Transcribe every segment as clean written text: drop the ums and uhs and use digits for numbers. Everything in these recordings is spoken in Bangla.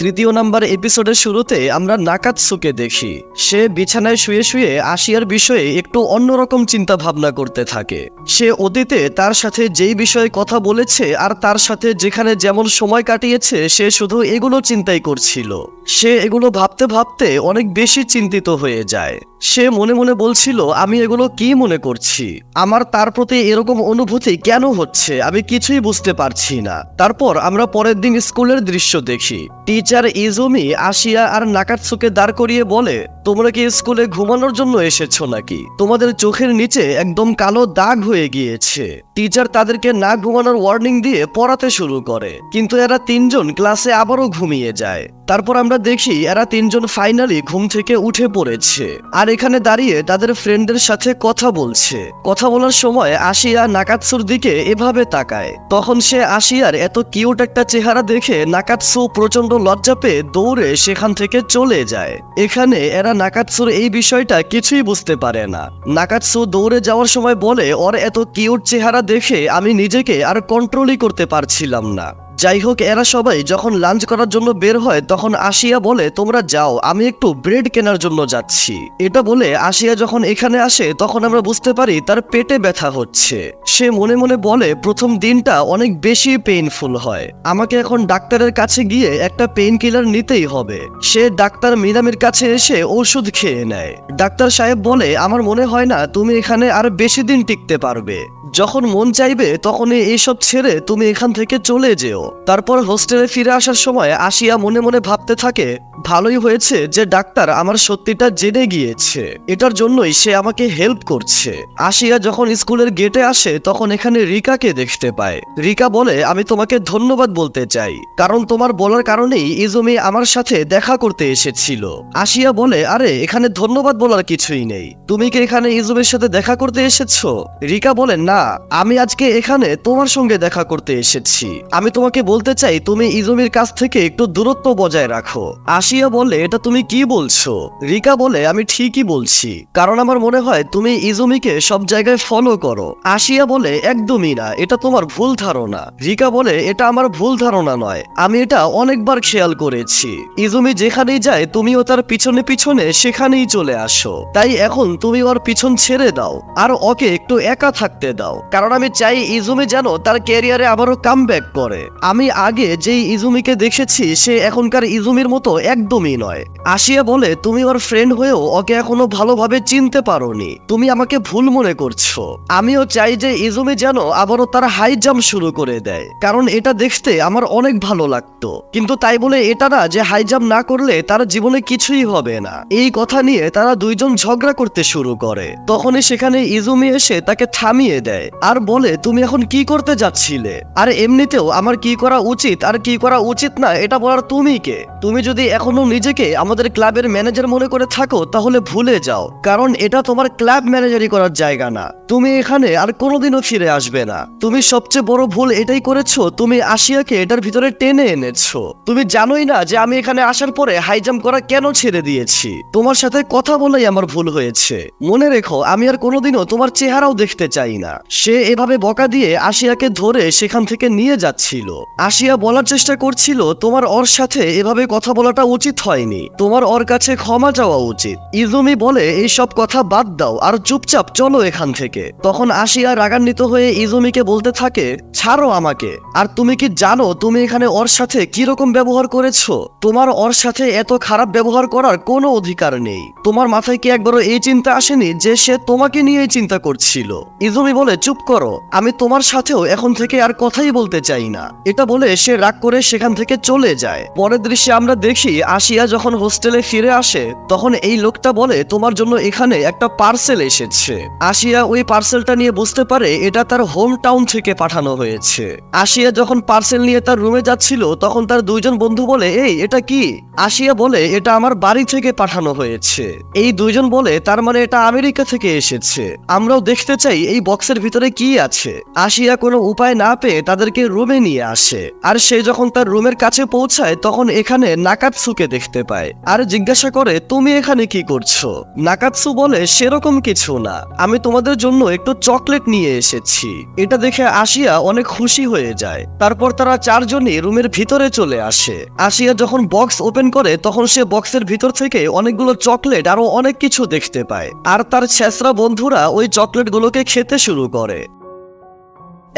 তৃতীয় নাম্বার এপিসোডের শুরুতে আমরা নাকাতসুকে দেখি। সে বিছানায় শুয়ে শুয়ে আশিয়ার বিষয়ে একটু অন্যরকম চিন্তা ভাবনা করতে থাকে। সে অতীতে তার সাথে যেই বিষয়ে কথা বলেছে আর তার সাথে যেখানে যেমন সময় কাটিয়েছে সে শুধু এগুলো চিন্তাই করছিল। সে এগুলো ভাবতে ভাবতে অনেক বেশি চিন্তিত হয়ে যায়। সে মনে মনে বলছিল, আমি এগুলো কি মনে করছি, আমার তার প্রতি এরকম অনুভূতি কেন হচ্ছে, আমি কিছুই বুঝতে পারছি না। তারপর আমরা পরের দিন স্কুলের দৃশ্য দেখি। টিচার ইজুমি আশিয়া আর নাকাতসুকে দাঁড় করিয়ে বলে, তোমরা কি স্কুলে ঘুমানোর জন্য এসেছো নাকি? তোমাদের চোখের নিচে একদম কালো দাগ হয়ে গিয়েছে। টিচার তাদেরকে না ঘুমানোর ওয়ার্নিং দিয়ে পড়াতে শুরু করে, কিন্তু এরা তিনজন ক্লাসে আবারও ঘুমিয়ে যায়। তারপর আমরা দেখি এরা তিনজন ফাইনালি ঘুম থেকে উঠে পড়েছে আর এখানে দাঁড়িয়ে তাদের ফ্রেন্ডের সাথে কথা বলছে। কথা বলার সময় আশিয়া নাকাতসুর দিকে এভাবে তাকায়। তখন সে আশিয়ার এত কিউট একটা চেহারা দেখে নাকাতসু প্রচন্ড লজ্জা পেয়ে দৌড়ে সেখান থেকে চলে যায়। এখানে এরা নাকাতসুর এই বিষয়টা কিছুই বুঝতে পারে না। নাকাতসু দৌড়ে যাওয়ার সময় বলে, ওর এত কিউট চেহারা দেখে আমি নিজেকে আর কন্ট্রোলই করতে পারছিলাম না। যাই হোক, এরা সবাই যখন লাঞ্চ করার জন্য বের হয় তখন আশিয়া বলে, তোমরা যাও, আমি একটু ব্রেড কেনার জন্য যাচ্ছি। এটা বলে আশিয়া যখন এখানে আসে তখন আমরা বুঝতে পারি তার পেটে ব্যথা হচ্ছে। সে মনে মনে বলে, প্রথম দিনটা অনেক বেশি পেইনফুল হয়, আমাকে এখন ডাক্তারের কাছে গিয়ে একটা পেইন কিলার নিতেই হবে। সে ডাক্তার মিনামির কাছে এসে ওষুধ খেয়ে নেয়। ডাক্তার সাহেব বলে, আমার মনে হয় না তুমি এখানে আর বেশি দিন টিকতে পারবে, যখন মন চাইবে তখনই এইসব ছেড়ে তুমি এখান থেকে চলে যেও। তারপর হোস্টেলে ফিরে আসার সময় আশিয়া মনে মনে ভাবতে থাকে, ভালোই হয়েছে যে ডাক্তার আমার সত্যিটা জেনে গিয়েছে, এটার জন্যই সে আমাকে হেল্প করছে। আশিয়া যখন স্কুলের গেটে আসে তখন এখানে রিকাকে দেখতে পায়। রিকা বলে, আমি তোমাকে ধন্যবাদ বলতে চাই, কারণ তোমার বলার কারণেই ইজুমি আমার সাথে দেখা করতে এসেছিল। আশিয়া বলে, আরে এখানে ধন্যবাদ বলার কিছুই নেই, তুমি কি এখানে ইজুমির সাথে দেখা করতে এসেছো? রিকা বলে, না, আমি আজকে এখানে তোমার সঙ্গে দেখা করতে এসেছি। আমি তোমাকে বলতে চাই তুমি ইজুমির কাছ থেকে একটু দূরত্ব বজায় রাখো। আশিয়া বলে, এটা তুমি কি বলছো? রিকা বলে, আমি ঠিকই বলছি, কারণ আমার মনে হয় তুমি ইজুমিকে সব জায়গায় ফলো করো। আশিয়া বলে, একদমই না, এটা তোমার ভুল ধারণা। রিকা বলে, এটা আমার ভুল ধারণা নয়, আমি এটা অনেকবার খেয়াল করেছি। ইজুমি যেখানেই যায় তুমিও তার পিছনে পিছনে সেখানেই চলে আসো, তাই এখন তুমি ওর পিছন ছেড়ে দাও আর ওকে একটু একা থাকতে দাও, কারণ আমি চাই ইজুমি যেন তার ক্যারিয়ারে আবারও কামব্যাক করে। আমি আগে যেই ইজুমিকে দেখেছি সে এখনকার ইজুমির মতো একদমই নয়। আশিয়া বলে, তুমি ওর ফ্রেন্ড হয়েও ওকে এখনো ভালোভাবে চিনতে পারোনি, তুমি আমাকে ভুল মনে করছো। আমিও চাই যে ইজুমি যেন আবারও তার হাই জাম্প শুরু করে দেয়, কারণ এটা দেখতে আমার অনেক ভালো লাগতো, কিন্তু তাই বলে এটা না যে হাই জাম্প না করলে তার জীবনে কিছুই হবে না। এই কথা নিয়ে তারা দুইজন ঝগড়া করতে শুরু করে। তখনই সেখানে ইজুমি এসে তাকে থামিয়ে দেয় আর বলে, তুমি এখন কি করতে যাচ্ছিলে? আর এমনিতেও আমার কি করা উচিত আর কি করা উচিত না এটা বলার তুমি কে? তুমি যদি এখনো নিজেকে আমাদের ক্লাবের ম্যানেজার মনে করে থাকো তাহলে ভুলে যাও, কারণ এটা তোমার ক্লাব ম্যানেজারি করার জায়গা না। তুমি এখানে আর কোনোদিনও ফিরে আসবে না। তুমি সবচেয়ে বড় ভুল এটাই করেছো, তুমি আশিয়াকে এটার ভিতরে টেনে এনেছো। তুমি জানোই না যে আমি এখানে আসার পরে হাই জাম্প করা কেন ছেড়ে দিয়েছি? তোমার সাথে কথা বলেই আমার ভুল হয়েছে। মনে রেখো, আমি আর কোনোদিনও তোমার চেহারাও দেখতে চাই না। সে এভাবে বকা দিয়ে আশিয়াকে ধরে সেখান থেকে নিয়ে যাচ্ছিল। আশিয়া বলার চেষ্টা করছিল, তোমার ওর সাথে এভাবে কথা বলাটা উচিত হয়নি, তোমার ওর কাছে ক্ষমা চাওয়া উচিত। ইজুমি বলে, এই সব কথা বাদ দাও আর চুপচাপ চলো এখান থেকে। তখন আশিয়া রাগান্বিত হয়ে ইজুমিকে বলতে থাকে, ছাড়ো আমাকে। আর তুমি কি জানো তুমি এখানে ওর সাথে কিরকম ব্যবহার করেছো? তোমার ওর সাথে এত খারাপ ব্যবহার করার কোনো অধিকার নেই। তোমার মাথায় কি একবারও এই চিন্তা আসেনি যে সে তোমাকে নিয়েই চিন্তা করছিল? ইজুমি বলে, চুপ করো, আমি তোমার সাথেও এখন থেকে আর কথাই বলতে চাই না। এটা বলে সে রাগ করে সেখান থেকে চলে যায়। পরের দৃশ্যে আমরা দেখি আশিয়া যখন হোস্টেলে ফিরে আসে তখন এই লোকটা বলে, তোমার জন্য এখানে একটা পার্সেল এসেছে। আশিয়া ওই পার্সেলটা নিয়ে বুঝতে পারে এটা তার হোম টাউন থেকে পাঠানো হয়েছে। আশিয়া যখন পার্সেল নিয়ে তার রুমে যাচ্ছিল তখন তার দুইজন বন্ধু বলে, এই এটা কি? আশিয়া বলে, এটা আমার বাড়ি থেকে পাঠানো হয়েছে। এই দুইজন বলে, তার মানে এটা আমেরিকা থেকে এসেছে, আমরাও দেখতে চাই এই বক্সের ভিতরে কি আছে। আশিয়া কোনো উপায় না পেয়ে তাদেরকে রুমে নিয়ে আসে, আর সে যখন তার রুমের কাছে পৌঁছায় তখন এখানে নাকাতসুকে নাকাতসুকে দেখতে পায় আর জিজ্ঞাসা করে, তুমি এখানে কি করছো? নাকাতসু বলে, সেরকম কিছু না, আমি তোমাদের জন্য একটু চকলেট নিয়ে এসেছি। এটা দেখে আশিয়া অনেক খুশি হয়ে যায়। তারপর তারা চারজনই রুমের ভিতরে চলে আসে। আশিয়া যখন বক্স ওপেন করে তখন সে বক্সের ভিতর থেকে অনেকগুলো চকলেট আরো অনেক কিছু দেখতে পায়, আর তার ছেঁচড়া বন্ধুরা ওই চকলেটগুলোকে খেতে শুরু করে।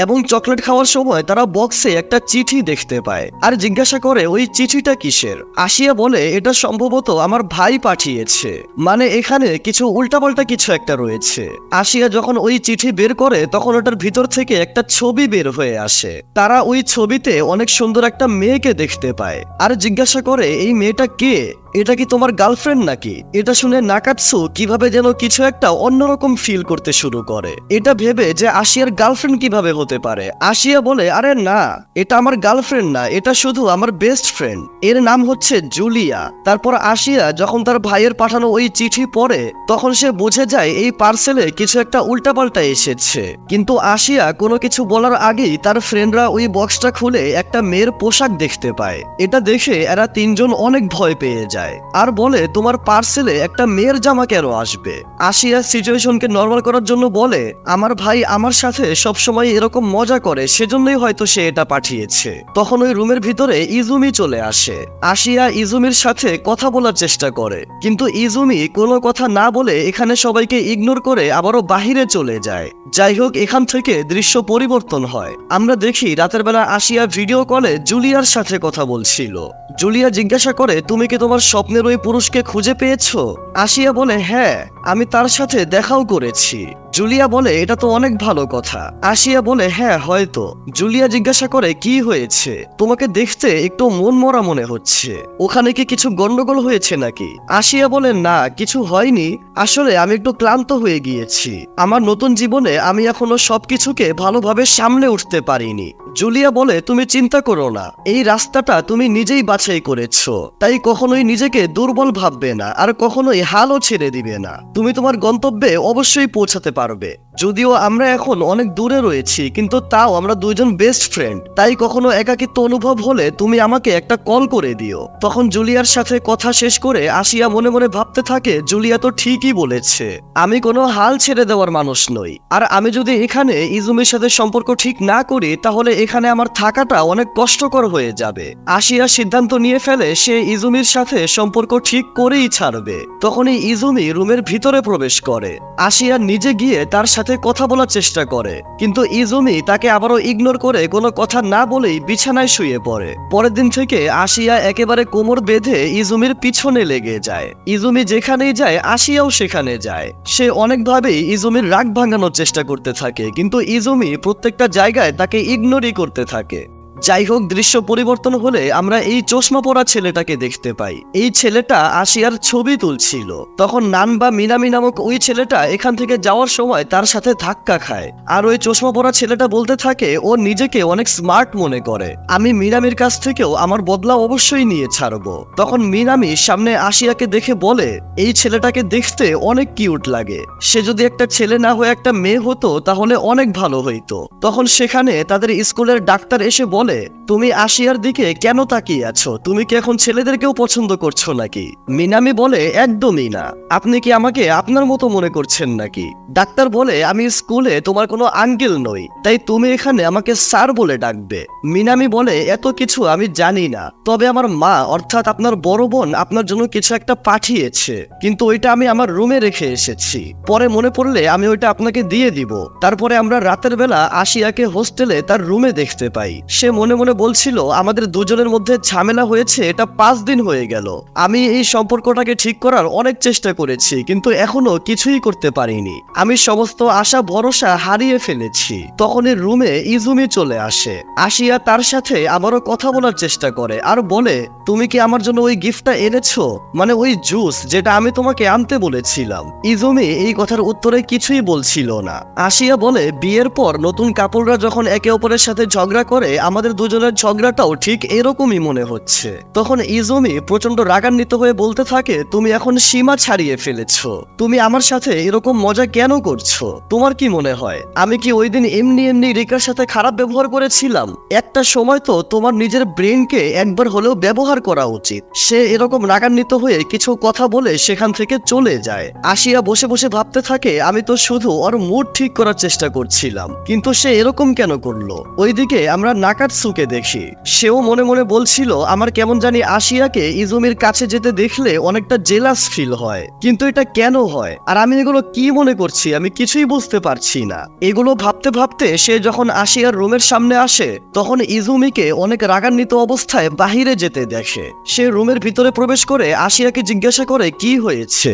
এবং চকলেট খাওয়ার সময় তারা বক্সে একটা চিঠি দেখতে পায় আর জিজ্ঞাসা করে, ওই চিঠিটা কিসের? আশিয়া বলে, এটা সম্ভবত আমার ভাই পাঠিয়েছে, মানে এখানে কিছু উল্টাপাল্টা কিছু একটা রয়েছে। আশিয়া যখন ওই চিঠি বের করে তখন ওটার ভিতর থেকে একটা ছবি বের হয়ে আসে। তারা ওই ছবিতে অনেক সুন্দর একটা মেয়েকে দেখতে পায় আর জিজ্ঞাসা করে, এই মেয়েটা কে? এটা কি তোমার গার্লফ্রেন্ড নাকি? এটা শুনে নাকাতসু কিভাবে যেন কিছু একটা অন্যরকম ফিল করতে শুরু করে। এটা ভেবে যে আশিয়ার গার্লফ্রেন্ড কিভাবে হতে পারে, আশিয়া বলে, আরে না, এটা আমার গার্লফ্রেন্ড না, এটা শুধু আমার বেস্ট ফ্রেন্ড, এর নাম হচ্ছে জুলিয়া। তারপর আশিয়া যখন তার ভাইয়ের পাঠানো ওই চিঠি পড়ে তখন সে বুঝে যায় এই পার্সেলে কিছু একটা উল্টাপাল্টা এসেছে। কিন্তু আশিয়া কোনো কিছু বলার আগেই তার ফ্রেন্ডরা ওই বক্সটা খুলে একটা মেয়ের পোশাক দেখতে পায়। এটা দেখে এরা তিনজন অনেক ভয় পেয়ে যায় আর বলে, তোমার পার্সেলে একটা মেয়ের জামা কেন আসবে? আশিয়া সিচুয়েশনকে নরমাল করার জন্য বলে, আমার ভাই আমার সাথে সবসময় এরকম মজা করে, সেজন্যই হয়তো সে এটা পাঠিয়েছে। তখন ওই রুমের ভিতরে ইজুমি চলে আসে। আশিয়া ইজুমির সাথে কথা বলার চেষ্টা করে কিন্তু ইজুমি কোনো কথা না বলে এখানে সবাইকে ইগনোর করে আবারও বাহিরে চলে যায়। যাই হোক, এখান থেকে দৃশ্য পরিবর্তন হয়। আমরা দেখি রাতের বেলা আশিয়া ভিডিও কলে জুলিয়ার সাথে কথা বলছিল। জুলিয়া জিজ্ঞাসা করে, তুমি কি তোমার স্বপ্নের ওই পুরুষকে খুঁজে পেয়েছো? আশিয়া বলে, হ্যাঁ, আমি তার সাথে দেখাও করেছি। জুলিয়া বলে, এটা তো অনেক ভালো কথা। আশিয়া বলে, হ্যাঁ হয়তো। জুলিয়া জিজ্ঞাসা করে, কি হয়েছে? তোমাকে দেখতে একটু মন মরা মনে হচ্ছে, ওখানে কি কিছু গন্ডগোল হয়েছে নাকি? আশিয়া বলে, না কিছু হয়নি, আসলে আমি একটু ক্লান্ত হয়ে গিয়েছি। আমার নতুন জীবনে আমি এখনো সবকিছুকে ভালোভাবে সামলে উঠতে পারিনি। জুলিয়া বলে, তুমি চিন্তা করো না, এই রাস্তাটা তুমি নিজেই বাছাই করেছো, তাই কখনোই নিজেকে দুর্বল ভাববে না আর কখনোই হালও ছেড়ে দিবে না। তুমি তোমার গন্তব্যে অবশ্যই পৌঁছাতে পারবে। যদিও আমরা এখন অনেক দূরে রয়েছি কিন্তু তাও আমরা দুইজন বেস্ট ফ্রেন্ড, তাই কখনো একাকিত্ব অনুভব হলে তুমি আমাকে একটা কল করে দিও। তখন জুলিয়ার সাথে কথা শেষ করে আশিয়া মনে মনে ভাবতে থাকে, জুলিয়া তো ঠিকই বলেছে, আমি কোনো হাল ছেড়ে দেওয়ার মানুষ নই। আর আমি যদি এখানে ইজুমির সাথে সম্পর্ক ঠিক না করি তাহলে এখানে আমার থাকাটা অনেক কষ্টকর হয়ে যাবে। আশিয়া সিদ্ধান্ত নিয়ে ফেলে সে ইজুমির সাথে সম্পর্ক ঠিক করেই ছাড়বে। তখনই ইজুমি রুমের ভিতরে প্রবেশ করে। আশিয়া নিজে গিয়ে তার সাথে কথা বলার চেষ্টা করে কিন্তু ইজুমি তাকে আবারও ইগনোর করে কোনো কথা না বলেই বিছানায় শুয়ে পড়ে। পরের দিন থেকে আশিয়া একেবারে কোমর বেঁধে ইজুমির পিছনে লেগে যায়। ইজুমি যেখানেই যায় আশিয়াও সেখানে যায়। সে অনেকভাবেই ইজুমির রাগ ভাঙানোর চেষ্টা করতে থাকে কিন্তু ইজুমি প্রত্যেকটা জায়গায় তাকে ইগনোরই করতে থাকে। যাই হোক, দৃশ্য পরিবর্তন হলে আমরা এই চশমা পরা ছেলেটাকে দেখতে পাই। এই ছেলেটা আশিয়ার ছবি তুলছিল। তখন নান বা মিনামি নামক ওই ছেলেটা এখান থেকে যাওয়ার সময় তার সাথে ধাক্কা খায় আর ওই চশমা পরা ছেলেটা বলতে থাকে ও নিজেকে অনেক স্মার্ট মনে করে, আমি মিনামির কাছ থেকেও আমার বদলা অবশ্যই নিয়ে ছাড়বো। তখন মিনামি সামনে আশিয়াকে দেখে বলে, এই ছেলেটাকে দেখতে অনেক কিউট লাগে, সে যদি একটা ছেলে না হয়ে একটা মেয়ে হতো তাহলে অনেক ভালো হইতো। তখন সেখানে তাদের স্কুলের ডাক্তার এসে বলে, তুমি আশিয়ার দিকে কেন তাকিয়ে আছো? তুমি কি এখন ছেলেদেরকেও পছন্দ করছো নাকি? মিনামি বলে, একদমই না, আপনি কি আমাকে আপনার মতো মনে করছেন নাকি? ডাক্তার বলে, আমি স্কুলে তোমার কোনো আঙ্কেল নই, তাই তুমি এখানে আমাকে স্যার বলে ডাকবে। মিনামি বলে, এত কিছু আমি জানি না, তবে আমার মা অর্থাৎ আপনার বড় বোন আপনার জন্য কিছু একটা পাঠিয়েছে, কিন্তু ওইটা আমি আমার রুমে রেখে এসেছি, পরে মনে পড়লে আমি ওইটা আপনাকে দিয়ে দিব। তারপরে আমরা রাতের বেলা আশিয়াকে হোস্টেলে তার রুমে দেখতে পাই। সে মনে মনে বলছিল, আমাদের দুজনের মধ্যে ঝামেলা হয়েছে এটা 5 দিন হয়ে গেল, আমি এই সম্পর্কটাকে ঠিক করার অনেক চেষ্টা করেছি কিন্তু এখনো কিছুই করতে পারিনি, আমি সমস্ত আশা ভরসা হারিয়ে ফেলেছি। তখন এর রুমে ইজুমি চলে আসে। আশিয়া তার সাথে আবারও কথা বলার চেষ্টা করে আর বলে, তুমি কি আমার জন্য ওই গিফটটা এনেছো, মানে ওই জুস যেটা আমি তোমাকে আনতে বলেছিলাম? ইজুমি এই কথার উত্তরে কিছুই বলছিল না। আশিয়া বলে, বিয়ের পর নতুন কাপড়রা যখন একে অপরের সাথে ঝগড়া করে আমাদের এদের দুজনের ঝগড়াটাও ঠিক এরকমই মনে হচ্ছে। তখন ইজুমি প্রচন্ড রাগান্বিত হয়ে বলতে থাকে, তুমি এখন সীমা ছাড়িয়ে ফেলেছো, তুমি আমার সাথে এরকম মজা কেন করছো? তোমার কি মনে হয় আমি কি ওই দিন এমনি এমনি রিকার সাথে খারাপ ব্যবহার করেছিলাম? একটা সময় তো তোমার নিজের ব্রেনকে একবার হলেও ব্যবহার করা উচিত। সে এরকম রাগান্বিত হয়ে কিছু কথা বলে সেখান থেকে চলে যায়। আশিয়া বসে বসে ভাবতে থাকে, আমি তো শুধু ওর মুড ঠিক করার চেষ্টা করছিলাম, কিন্তু সে এরকম কেন করলো? ওইদিকে আমরা নাকাতসুকে দেখি, সেও মনে মনে বলছিল, আমার কেমন জানি আশিয়াকে ইজুমির কাছে যেতে দেখলে অনেকটা জেলাস ফিল হয়, কিন্তু এটা কেন হয় আর আমি এগুলো কি মনে করছি আমি কিছুই বুঝতে পারছি না। এগুলো ভাবতে ভাবতে সে যখন আশিয়ার রুমের সামনে আসে তখন ইজুমিকে অনেক রাগান্বিত অবস্থায় বাহিরে যেতে দেখে। সে রুমের ভিতরে প্রবেশ করে আশিয়াকে জিজ্ঞাসা করে কি হয়েছে।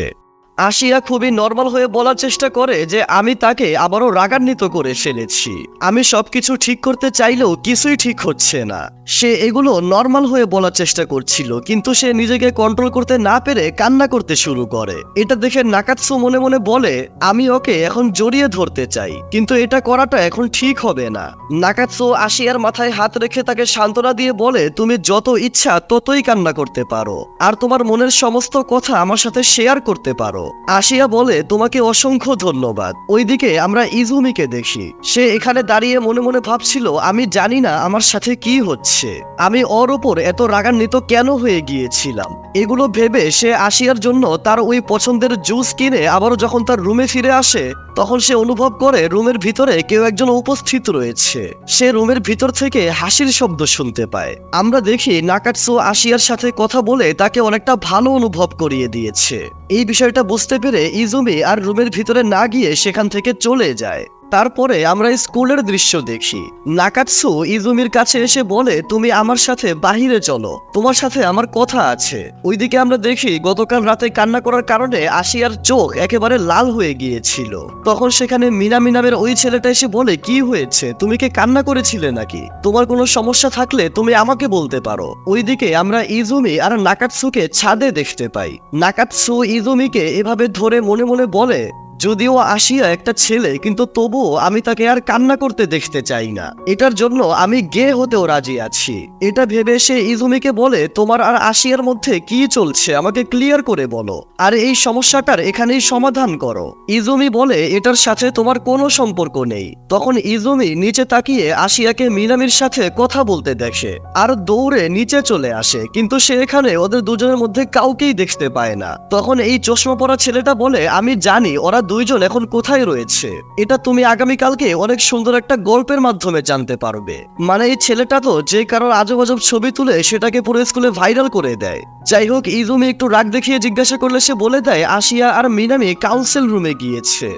আশিয়া খুবই নর্মাল হয়ে বলার চেষ্টা করে যে আমি তাকে আবারও রাগান্বিত করে ফেলেছি, আমি সবকিছু ঠিক করতে চাইলেও কিছুই ঠিক হচ্ছে না। সে এগুলো নর্মাল হয়ে বলার চেষ্টা করছিল, কিন্তু সে নিজেকে কন্ট্রোল করতে না পেরে কান্না করতে শুরু করে। এটা দেখে নাকাতসু মনে মনে বলে, আমি ওকে এখন জড়িয়ে ধরতে চাই, কিন্তু এটা করাটা এখন ঠিক হবে না। নাকাতসু আশিয়ার মাথায় হাত রেখে তাকে সান্ত্বনা দিয়ে বলে, তুমি যত ইচ্ছা ততই কান্না করতে পারো, আর তোমার মনের সমস্ত কথা আমার সাথে শেয়ার করতে পারো। আশিয়া বলে, তোমাকে অসংখ্য ধন্যবাদ। ওইদিকে আমরা ইজুমিকে দেখি, সে এখানে দাঁড়িয়ে মনে মনে ভাবছিল, আমি জানি না আমার সাথে কি হচ্ছে, আমি ওর ওপর এত রাগান্বিত কেন হয়ে গিয়েছিলাম। এগুলো ভেবে সে আশিয়ার জন্য তার ওই পছন্দের জুস কিনে আবারও যখন তার রুমে ফিরে আসে তখন সে অনুভব করে রুমের ভিতরে কেউ একজন উপস্থিত রয়েছে। সে রুমের ভিতর থেকে হাসির শব্দ শুনতে পায়। আমরা দেখি নাকাতসু আশিয়ার সাথে কথা বলে তাকে অনেকটা ভালো অনুভব করিয়ে দিয়েছে। এই বিষয়টা বুঝতে পেরে ইজুমি আর রুমের ভিতরে না গিয়ে সেখান থেকে চলে যায়। তারপরে আমরা স্কুলের দৃশ্য দেখি। নাকাতসু ইজুমির কাছে এসে বলে, তুমি আমার সাথে বাহিরে চলো, তোমার সাথে আমার কথা আছে। ওইদিকে আমরা দেখি গতকাল রাতে কান্না করার কারণে আশিয়ার চোখ একেবারে লাল হয়ে গিয়েছিল। তখন সেখানে মিনামি নামের ওই ছেলেটা এসে বলে, কি হয়েছে, তুমি কি কান্না করেছিলে নাকি? তোমার কোনো সমস্যা থাকলে তুমি আমাকে বলতে পারো। ওইদিকে আমরা ইজুমি আর নাকাতসুকে ছাদে দেখতে পাই। নাকাতসু ইজুমিকে এভাবে ধরে মনে মনে বলে, যদিও আশিয়া একটা ছেলে, কিন্তু তবুও আমি তাকে আর কান্না করতে দেখতে চাই না, এটার জন্য আমি গে হতেও রাজি আছি। এটা ভেবে সে ইজুমিকে বলে, তোমার আর আশিয়ার মধ্যে কি চলছে আমাকে ক্লিয়ার করে বলো, আর এই সমস্যাটার এখানেই সমাধান করো। ইজুমি বলে, এটার সাথে তোমার কোনো সম্পর্ক নেই। তখন ইজুমি নিচে তাকিয়ে আশিয়াকে মিনামির সাথে কথা বলতে দেখে আর দৌড়ে নিচে চলে আসে, কিন্তু সে এখানে ওদের দুজনের মধ্যে কাউকেই দেখতে পায় না। তখন এই চশমা পরা ছেলেটা বলে, আমি জানি ওরা দুইজন এখন কোথায় রয়েছে, এটা তুমি আগামীকালকে অনেক সুন্দর একটা গল্পের মাধ্যমে জানতে পারবে। মানে এই ছেলেটা তো যে কারোর আজব আজব ছবি তুলে সেটাকে পুরো স্কুলে ভাইরাল করে দেয়। যাই হোক, ইজুমি একটু রাগ দেখিয়ে জিজ্ঞাসা করলে সে বলে দেয় আশিয়া আর মিনামি কাউন্সিল রুমে গিয়েছে।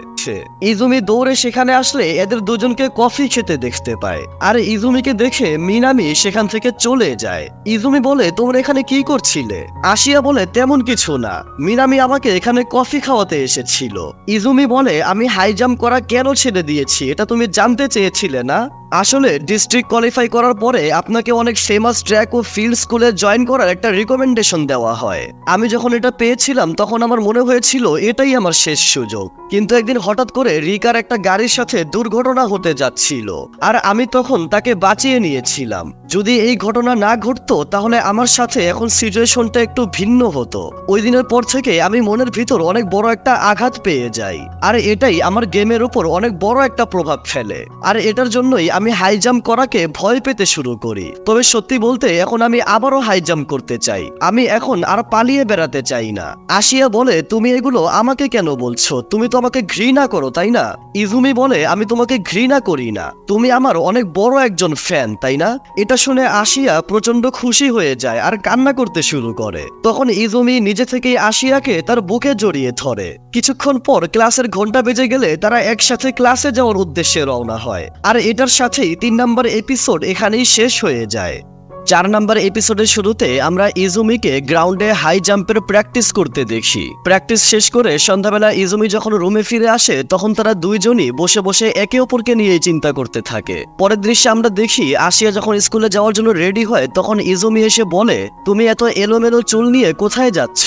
ইজুমি দৌড়ে সেখানে আসলে এদের দুজনকে কফি খেতে দেখতে পায়, আর ইজুমিকে দেখে মিনামি সেখান থেকে চলে যায়। ইজুমি বলে, তোমরা এখানে কি করছিলে? আশিয়া বলে, তেমন কিছু না, মিনামি আমাকে এখানে কফি খাওয়াতে এসেছিল। ইজুমি বলে, আমি হাই জাম্প করা কেন ছেড়ে দিয়েছি এটা তুমি জানতে চেয়েছিলে না? আসলে ডিস্ট্রিক্ট কোয়ালিফাই করার পরে আপনাকে অনেক ফেমাস ট্র্যাক ও ফিল্ড স্কুলে জয়েন করার একটা রিকমেন্ডেশন দেওয়া হয়। আমি যখন এটা পেয়েছিলাম তখন আমার মনে হয়েছিল এটাই আমার শেষ সুযোগ, কিন্তু একদিন হঠাৎ করে রিকার একটা গাড়ির সাথে দুর্ঘটনা হতে যাচ্ছিল, আর আমি তখন তাকে বাঁচিয়ে নিয়েছিলাম। যদি এই ঘটনা না ঘটতো তাহলে আমার সাথে এখন সিচুয়েশনটা একটু ভিন্ন হতো। ওই দিনের পর থেকে আমি মনের ভিতর অনেক বড় একটা আঘাত পেয়ে যাই, আর এটাই আমার গেমের উপর অনেক বড় একটা প্রভাব ফেলে, আর এটার জন্যই আমি হাই জাম্প করাকে ভয় পেতে শুরু করি। তবে সত্যি বলতে এখন আমি আবারও হাই জাম্প করতে চাই, আমি এখন আর পালিয়ে বেড়াতে চাই না। আশিয়া বলে, তুমি এগুলো আমাকে কেন বলছো, তুমি তো আমাকে ঘৃণা করো তাই না? ইজুমি বলে, আমি তোমাকে ঘৃণা করি না, তুমি আমার অনেক বড় একজন ফ্যান তাই না? এটা শুনে আশিয়া প্রচন্ড খুশি হয়ে যায় আর কান্না করতে শুরু করে। তখন ইজুমি নিজে থেকেই আশিয়াকে তার বুকে জড়িয়ে ধরে। কিছুক্ষণ পর ক্লাসের ঘন্টা বেজে গেলে তারা একসাথে ক্লাসে যাওয়ার উদ্দেশ্যে রওনা হয়, আর এটার সাথেই 3 নম্বর এপিসোড এখানেই শেষ হয়ে যায়। 4 নম্বর এপিসোডের শুরুতে আমরা ইজুমিকে গ্রাউন্ডে হাই জাম্পের প্র্যাকটিস করতে দেখি। প্র্যাকটিস শেষ করে সন্ধ্যাবেলা ইজুমি যখন রুমে ফিরে আসে তখন তারা দুইজনই বসে বসে একে অপরকে নিয়ে চিন্তা করতে থাকে। পরের দৃশ্যে আমরা দেখি আশিয়া যখন স্কুলে যাওয়ার জন্য রেডি হয় তখন ইজুমি এসে বলে, তুমি এত এলোমেলো চুল নিয়ে কোথায় যাচ্ছ?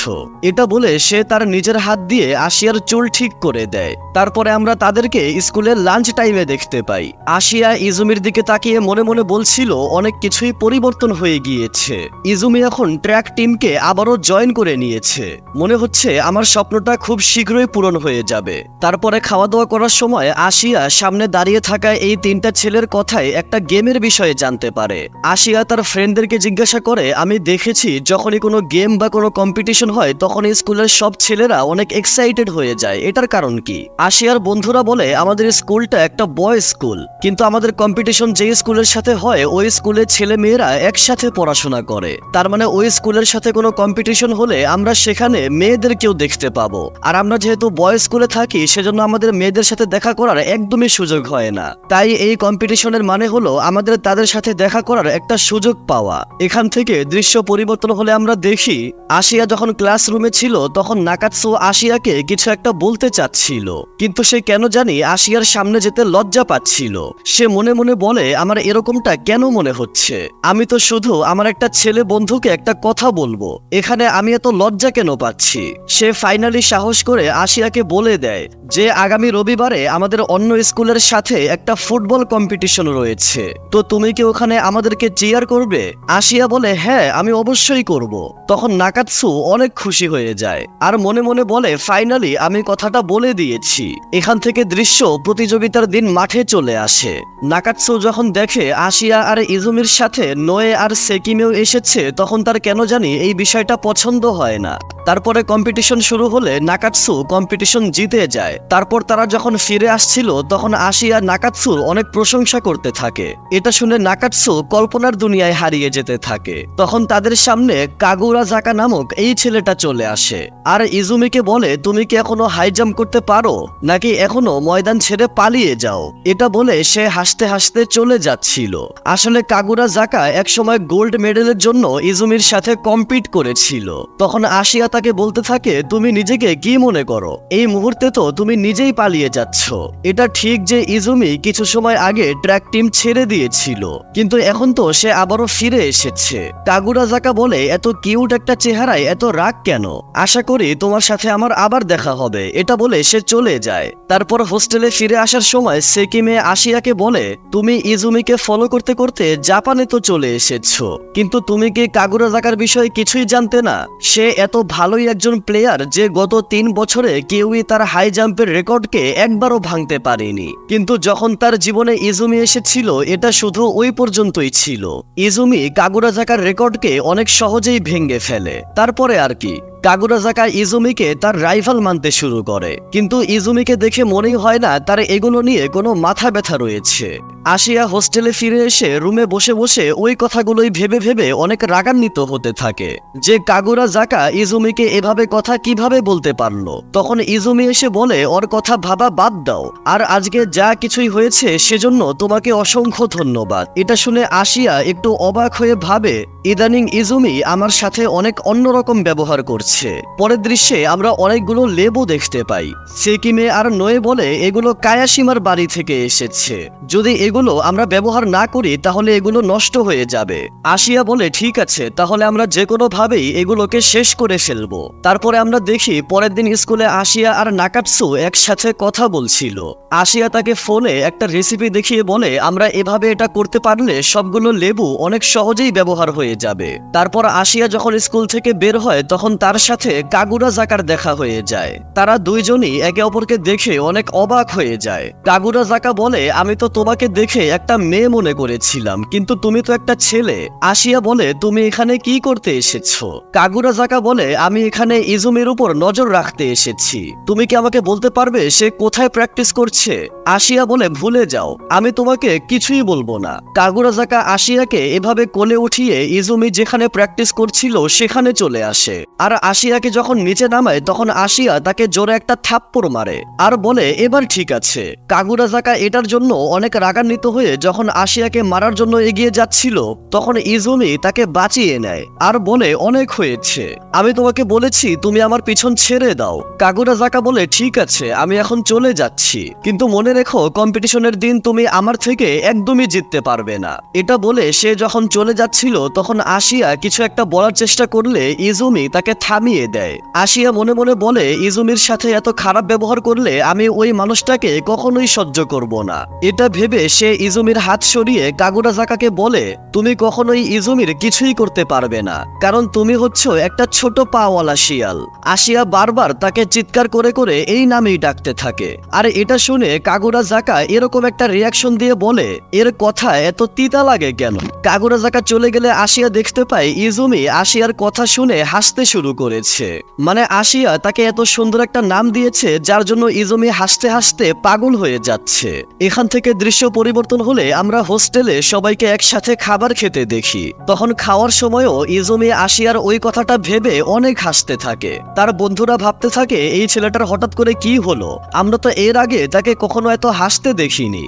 এটা বলে সে তার নিজের হাত দিয়ে আশিয়ার চুল ঠিক করে দেয়। তারপরে আমরা তাদেরকে স্কুলের লাঞ্চ টাইমে দেখতে পাই। আশিয়া ইজুমির দিকে তাকিয়ে মনে মনে বলছিল অনেক কিছুই পরিবর্তন হয়ে গিয়েছে। ইজুমি এখন ট্র্যাক টিমকে আবারও জয়েন করে নিয়েছে। মনে হচ্ছে আমার স্বপ্নটা খুব শীঘ্রই পূরণ হয়ে যাবে। তারপরে খাওয়া দাওয়া করার সময় আশিয়া সামনে দাঁড়িয়ে থাকা এই 3টা ছেলের কথায় একটা গেমের বিষয়ে জানতে পারে। আশিয়া তার ফ্রেন্ডদেরকে জিজ্ঞাসা করে, আমি দেখেছি যখনই কোনো গেম বা কোনো কম্পিটিশন হয় তখন স্কুলের সব ছেলেরা অনেক এক্সাইটেড হয়ে যায়, এটার কারণ কি? আশিয়ার বন্ধুরা বলে, আমাদের স্কুলটা একটা বয় স্কুল, কিন্তু আমাদের কম্পিটিশন যে স্কুলের সাথে হয় ওই স্কুলের ছেলে মেয়েরা একসাথে পড়াশোনা করে। তার মানে ওই স্কুলের সাথে কোনো কম্পিটিশন হলে আমরা সেখানে মেয়েদেরকেও দেখতে পাবো। আর আমরা যেহেতু বয় স্কুলে থাকি সেজন্য আমাদের মেয়েদের সাথে দেখা করার একদমই সুযোগ হয় না। তাই এই কম্পিটিশনের মানে হলো আমাদের তাদের সাথে দেখা করার একটা সুযোগ পাওয়া। এখান থেকে দৃশ্য পরিবর্তন হলে আমরা দেখি আশিয়া যখন ক্লাসরুমে ছিল তখন নাকাতসু আশিয়াকে কিছু একটা বলতে চাচ্ছিল, কিন্তু সে কেন জানি আশিয়ার সামনে যেতে লজ্জা পাচ্ছিল। সে মনে মনে বলে, আমার এরকমটা কেন মনে হচ্ছে? আমি তো শুধু আমার একটা ছেলে বন্ধুকে একটা কথা বলবো, এখানে আমি এত লজ্জা কেন পাচ্ছি? সে ফাইনালি সাহস করে আশিয়াকে বলে দেয় যে আগামী রবিবারে আমাদের অন্য স্কুলের সাথে একটা ফুটবল কম্পিটিশন রয়েছে, তো তুমি কি ওখানে আমাদেরকে চিয়ার করবে? আশিয়া বলে, হ্যাঁ আমি অবশ্যই করব। তখন নাকাতসু অনেক খুশি হয়ে যায় আর মনে মনে বলে, ফাইনালি আমি কথাটা বলে দিয়েছি। এখান থেকে দৃশ্য প্রতিযোগিতার দিন মাঠে চলে আসে। নাকাতসু যখন দেখে আশিয়া আর ইজুমির সাথে নোয়ে আর সেকিমেও এসেছে তখন তার কেন জানি এই বিষয়টা পছন্দ হয় না। তারপরে কম্পিটিশন শুরু হলে নাকাতসু কম্পিটিশন জিতে যায়। তারপর তারা যখন ফিরে আসছিল তখন আশিয়া নাকাতসুর অনেক প্রশংসা করতে থাকে। এটা শুনে নাকাতসু কল্পনার দুনিয়ায় হারিয়ে যেতে থাকে। তখন তাদের সামনে কাগুরাজাকা নামক এই ছেলেটা চলে আসে আর ইজুমিকে বলে, তুমি কি এখনো হাই জাম্প করতে পারো নাকি এখনো ময়দান ছেড়ে পালিয়ে যাও? এটা বলে সে হাসতে হাসতে চলে যাচ্ছিল। আসলে কাগুরাজাকা একসময় গোল্ড মেডেলের জন্য ইজুমির সাথে কম্পিট করেছিল। তখন আশিয়া তাকে বলতে থাকে, তুমি নিজেকে কি মনে করো? এই মুহূর্তে তো তুমি নিজেই পালিয়ে যাচ্ছ। এটা ঠিক যে ইজুমি কিছু সময় আগে ট্র্যাক টিম ছেড়ে দিয়েছিল, কিন্তু এখন তো সে আবারও ফিরে এসেছে। কাগুরাজাকা বলে, এত কিউট একটা চেহারায় এত রাগ কেন? আশা করি তোমার সাথে আমার আবার দেখা হবে। এটা বলে সে চলে যায়। তারপর হোস্টেলে ফিরে আসার সময় সেকিমে আশিয়াকে বলে, তুমি ইজুমিকে ফলো করতে করতে জাপানে তো চলে এসেছো, কিন্তু তুমি কি কাগুরাজাকার বিষয়ে কিছুই জানতে না? সে এত ভালোই একজন প্লেয়ার যে গত 3 বছরে কেউই তার হাই জাম্পের রেকর্ডকে একবারও ভাঙতে পারেনি। কিন্তু যখন তার জীবনে ইজুমি এসেছিল এটা শুধু ওই পর্যন্তই ছিল। ইজুমি কাগুরাজাকার রেকর্ডকে অনেক সহজেই ভেঙে ফেলে। তারপরে আর কি, কাগুরাজাকা ইজুমিকে তার রাইভাল মানতে শুরু করে, কিন্তু ইজুমিকে দেখে মনেই হয় না তার এগুলো নিয়ে কোনো মাথা ব্যথা রয়েছে। আশিয়া হোস্টেলে ফিরে এসে রুমে বসে বসে ওই কথাগুলোই ভেবে ভেবে অনেক রাগান্বিত হতে থাকে যে কাগুরাজাকা ইজুমিকে এভাবে কথা কিভাবে বলতে পারলো। তখন ইজুমি এসে বলে, ওর কথা ভাবা বাদ দাও, আর আজকে যা কিছুই হয়েছে সেজন্য তোমাকে অসংখ্য ধন্যবাদ। এটা শুনে আশিয়া একটু অবাক হয়ে ভাবে, ইদানিং ইজুমি আমার সাথে অনেক অন্যরকম ব্যবহার করছে। পরের দৃশ্যে আমরা অনেকগুলো লেবু দেখতে পাই। সেকিমে আর নোয়ে বলে, এগুলো কায়াশিমার বাড়ি থেকে এসেছে, যদি এগুলো আমরা ব্যবহার না করি তাহলে এগুলো নষ্ট হয়ে যাবে। আশিয়া বলে, ঠিক আছে, তাহলে আমরা যে কোনো ভাবেই এগুলোকে শেষ করে ফেলবো। তারপরে আমরা দেখি পরের দিন স্কুলে আশিয়া আর নাকাতসু একসাথে কথা বলছিল। আশিয়া তাকে ফোনে একটা রেসিপি দেখিয়ে বলে, আমরা এভাবে এটা করতে পারলে সবগুলো লেবু অনেক সহজেই ব্যবহার হয়ে যাবে। তারপর আশিয়া যখন স্কুল থেকে বের হয় তখন তার সাথে কাগুরাজাকার দেখা হয়ে যায়। তারা দুইজনই একে অপরকে দেখে অনেক অবাক হয়ে যায়। কাগুরাজাকা বলে, আমি তো তোমাকে দেখে একটা মেয়ে মনে করেছিলাম, কিন্তু তুমি তো একটা ছেলে। আশিয়া বলে, তুমি এখানে কি করতে এসেছো? কাগুরাজাকা বলে, আমি এখানে ইজুমির উপর নজর রাখতে এসেছি। তুমি কি আমাকে বলতে পারবে সে কোথায় প্র্যাকটিস করছে? আশিয়া বলে, ভুলে যাও, আমি তোমাকে কিছুই বলবো না। কাগুরাজাকা আশিয়াকে এভাবে কোলে উঠিয়ে ইজুমি যেখানে প্র্যাকটিস করছিল সেখানে চলে আসে আর আশিয়াকে যখন নিচে নামায় তখন আশিয়া তাকে জোরে একটা থাপ্পড় মারে আর বলে এবার ঠিক আছে। কাগুরাজাকা এটার জন্য অনেক রাগান্বিত হয়ে যখন আশিয়াকে মারার জন্য এগিয়ে যাচ্ছিল তখন ইজুমি তাকে বাঁচিয়ে নেয় আর বলে অনেক হয়েছে, আমি তোমাকে বলেছি তুমি আমার পিছন ছেড়ে দাও। কাগুরাজাকা বলে ঠিক আছে আমি এখন চলে যাচ্ছি, কিন্তু মনে রেখো কম্পিটিশনের দিন তুমি আমার থেকে একদমই জিততে পারবে না। এটা বলে সে যখন চলে যাচ্ছিল তখন আশিয়া কিছু একটা বলার চেষ্টা করলে ইজুমি তাকে থামিয়ে দেয়। আশিয়া মনে মনে বলে ইজুমির সাথে এত খারাপ ব্যবহার করলে আমি ওই মানুষটাকে কখনোই সহ্য করব না। এটা ভেবে সে ইজুমির হাত সরিয়ে কাগুরাজাকাকে বলে তুমি কখনোই ইজুমির কিছুই করতে পারবে না, কারণ তুমি হচ্ছ একটা ছোট পাওয়ালা শিয়াল। আশিয়া বারবার তাকে চিৎকার করে করে এই নামেই ডাকতে থাকে। আর এটা শুনে কাগুরাজাকা এরকম একটা রিয়াকশন দিয়ে বলে এর কথা এত তিতা লাগে কেন। কাগুরাজাকা চলে গেলে আশিয়া দেখতে পায় ইজুমি আশিয়ার কথা শুনে হাসতে শুরু করেছে। মানে আশিয়া তাকে এত সুন্দর একটা নাম দিয়েছে যার জন্য ইজুমি হাসতে হাসতে পাগল হয়ে যাচ্ছে। এখান থেকে দৃশ্য পরিবর্তন হলে আমরা হোস্টেলে সবাইকে একসাথে খাবার খেতে দেখি। তখন খাওয়ার সময়ও ইজুমি আশিয়ার ওই কথাটা ভেবে অনেক হাসতে থাকে। তার বন্ধুরা ভাবতে থাকে এই ছেলেটার হঠাৎ করে কি হলো, আমরা তো এর আগে তাকে কখনো এত হাসতে দেখিনি।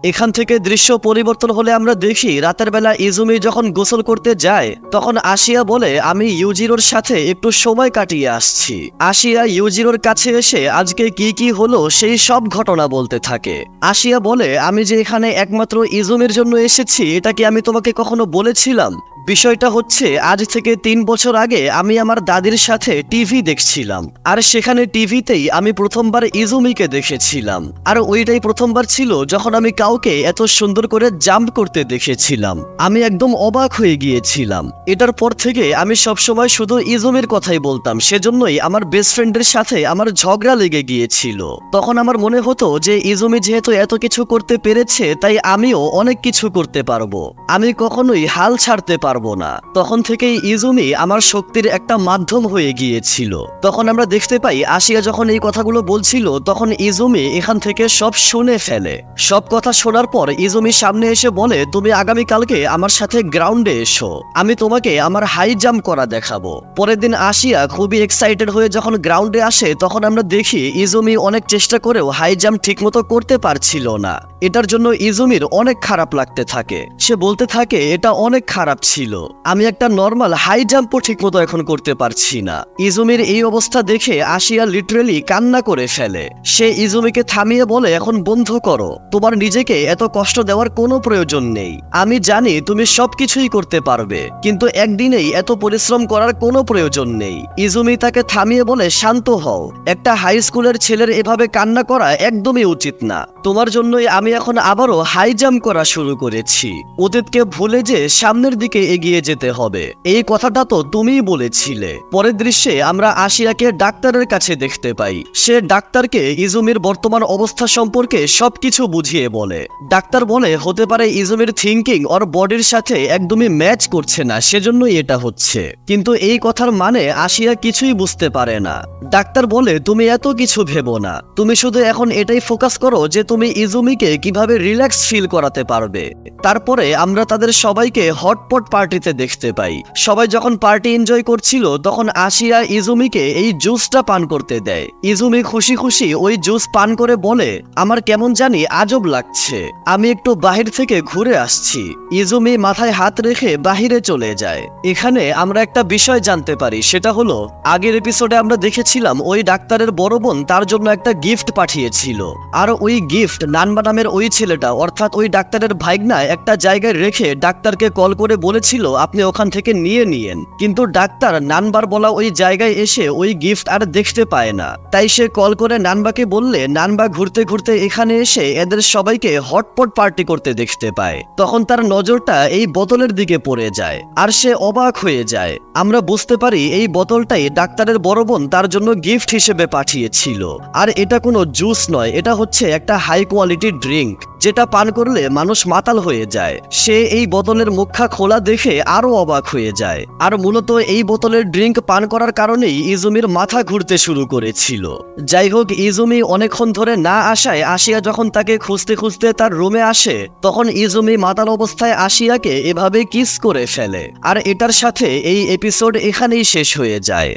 এখান থেকে দৃশ্য পরিবর্তন হলে আমরা দেখি রাতের বেলা ইজুমি যখন গোসল করতে যায় তখন আশিয়া বলে আমি ইউজিরোর সাথে একটু সময় কাটিয়ে আসছি। আশিয়া ইউজিরোর কাছে এসে আজকে কি কি হলো সেই সব ঘটনা বলতে থাকে। আশিয়া বলে আমি যে এখানে একমাত্র ইজুমির জন্য এসেছি এটা কি আমি তোমাকে কখনো বলেছিলাম? বিষয়টা হচ্ছে আজ থেকে 3 বছর আগে আমি আমার দাদির সাথে টিভি দেখছিলাম আর সেখানে টিভিতেই আমি প্রথমবার ইজুমিকে দেখেছিলাম। আর ওইটাই প্রথমবার ছিল যখন আমি কাউকে এত সুন্দর করে জাম্প করতে দেখেছিলাম। আমি একদম অবাক হয়ে গিয়েছিলাম। এটার পর থেকে আমি সবসময় শুধু ইজুমির কথাই বলতাম, সেজন্যই আমার বেস্ট ফ্রেন্ডের সাথে আমার ঝগড়া লেগে গিয়েছিল। তখন আমার মনে হতো যে ইজুমি যেহেতু এত কিছু করতে পেরেছে তাই আমিও অনেক কিছু করতে পারবো, আমি কখনোই হাল ছাড়তে পারবো না। তখন থেকেই ইজুমি আমার শক্তির একটা মাধ্যম হয়ে গিয়েছিল। তখন আমরা দেখতে পাই আশিয়া যখন এই কথাগুলো বলছিল তখন ইজুমি এখান থেকে সব শুনে ফেলে। সব কথা শোনার পর ইজুমি সামনে এসে বলে তুমি আগামীকালকে আমার সাথে গ্রাউন্ডে এসো, আমি তোমাকে আমার হাই জাম্প করা দেখাবো। পরের দিন আশিয়া খুবই এক্সাইটেড হয়ে যখন গ্রাউন্ডে আসে তখন আমরা দেখি ইজুমি অনেক চেষ্টা করেও হাই জাম্প ঠিকমতো করতে পারছিল না। এটার জন্য ইজুমির অনেক খারাপ লাগতে থাকে। সে বলতে থাকে এটা অনেক খারাপ ছিল, আমি একটা নর্মাল হাই জাম্পও ঠিকমতো এখন করতে পারছি না। ইজুমির এই অবস্থা দেখে আশিয়া লিটারেলি কান্না করে ফেলে। সে ইজুমিকে থামিয়ে বলে এখন বন্ধ করো, তোমার নিজেকে এত কষ্ট দেওয়ার কোনো প্রয়োজন নেই। আমি জানি তুমি সবকিছুই করতে পারবে, কিন্তু একদিনেই এত পরিশ্রম করার কোনো প্রয়োজন নেই। ইজুমি তাকে থামিয়ে বলে শান্ত হও, একটা হাই স্কুলের ছেলের এভাবে কান্না করা একদমই উচিত না। তোমার জন্যই আমি এখন আবারও হাই জাম্প করা শুরু করেছি। অতীতকে ভুলে যে সামনের দিকে এগিয়ে যেতে হবে, এই কথাটা তো তুমিই বলেছিলে। পরের দৃশ্যে আমরা আশিয়াকে ডাক্তারের কাছে দেখতে পাই। সে ডাক্তারকে ইজুমির বর্তমান অবস্থা সম্পর্কে সবকিছু বুঝিয়ে বলে। ডাক্তার বলে হতে পারে ইজুমির থিঙ্কিং ওর বডির সাথে একদমই ম্যাচ করছে না, সেজন্যই এটা হচ্ছে। কিন্তু এই কথার মানে আশিয়া কিছুই বুঝতে পারে না। ডাক্তার বলে তুমি এত কিছু ভেবো না, তুমি শুধু এখন এটাই ফোকাস করো যে তুমি ইজুমিকে কিভাবে রিল্যাক্স ফিল করাতে পারবে। তারপরে আমরা তাদের সবাইকে হটপট পার্টিতে দেখতে পাই। সবাই যখন পার্টি এনজয় করছিল তখন আশিয়া ইজুমিকে এই জুসটা পান করতে দেয়। ইজুমি খুশি খুশি ওই জুস পান করে বলে আমার কেমন জানি আজব লাগছে, আমি একটু বাহির থেকে ঘুরে আসছি। ইজুমি মাথায় হাত রেখে বাহিরে চলে যায়। এখানে আমরা একটা বিষয় জানতে পারি, সেটা হলো আগের এপিসোডে আমরা দেখেছিলাম ওই ডাক্তারের বড় বোন তার জন্য একটা গিফট পাঠিয়েছিল। আর ওই গিফট নানবা নামের ওই ছেলেটা অর্থাৎ ওই ডাক্তারের ভাইগনা একটা জায়গায় রেখে ডাক্তারকে কল করে বলেছিল আপনি ওখান থেকে নিয়ে নিয়েন। কিন্তু ডাক্তার নানবার বলা ওই জায়গায় এসে ওই গিফট আর দেখতে পায় না। তাই সে কল করে নানবাকে বললে নানবা ঘুরতে ঘুরতে এখানে এসে এদের সবাইকে হটপট পার্টি করতে দেখতে পায়। তখন তার নজরটা এই বোতলের দিকে পড়ে যায় আর সে অবাক হয়ে যায়। আমরা বুঝতে পারি এই বোতলটাই ডাক্তারের বড় বোন তার জন্য গিফট হিসেবে পাঠিয়েছিল। আর এটা কোনো জুস নয়, এটা হচ্ছে একটা হাই কোয়ালিটি ড্রিঙ্ক যেটা পান করলে মানুষ মাতাল হয়ে যায়। সে এই বোতলের মুখা খোলা দেখে আরো অবাক হয়ে যায়। আর মূলত এই বোতলের ড্রিঙ্ক পান করার কারণেই ইজুমির মাথা ঘুরতে শুরু করেছিল। যাই হোক, ইজুমি অনেকক্ষণ ধরে না আসায় আশিয়া যখন তাকে খুঁজতে খুঁজতে তার রুমে আসে তখন ইজুমি মাতাল অবস্থায় আশিয়াকে এভাবে কিস করে ফেলে। আর এটার সাথে এই এপিসোড এখানেই শেষ হয়ে যায়।